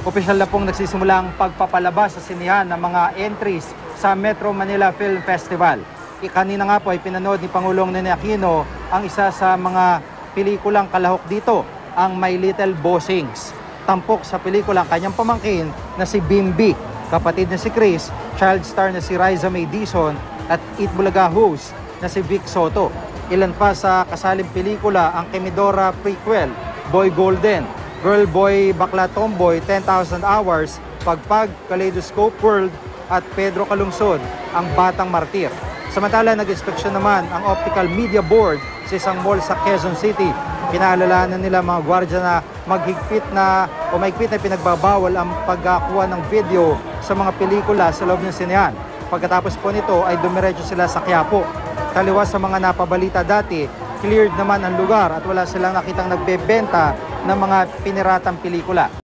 Opisyal na pong nagsisimula ang pagpapalabas sa sinihan ng mga entries sa Metro Manila Film Festival. Kanina nga po ay pinanood ni Pangulong Ninoy Aquino ang isa sa mga pelikulang kalahok dito, ang My Little Bossings. Tampok sa pelikula ang kanyang pamangkin na si Bimbi, kapatid na si Chris, child star na si Riza May Dizon at Eat Bulaga host na si Vic Soto. Ilan pa sa kasaling pelikula ang Kemidora prequel, Boy Golden, Girl Boy Bakla Tomboy, 10,000 Hours, Pagpag, Kaleidoscope World at Pedro Calungsod, ang Batang Martir. Samantala, nag-inspeksyon naman ang Optical Media Board sa isang mall sa Quezon City. Pinaalalahanan nila mga gwardiya na mahigpit na pinagbabawal ang pagkakuha ng video sa mga pelikula sa loob ng sinehan. Pagkatapos po nito ay dumiretso sila sa Quiapo. Taliwas sa mga napabalita dati, cleared naman ang lugar at wala silang nakitang nagbebenta ng mga piniratang pelikula.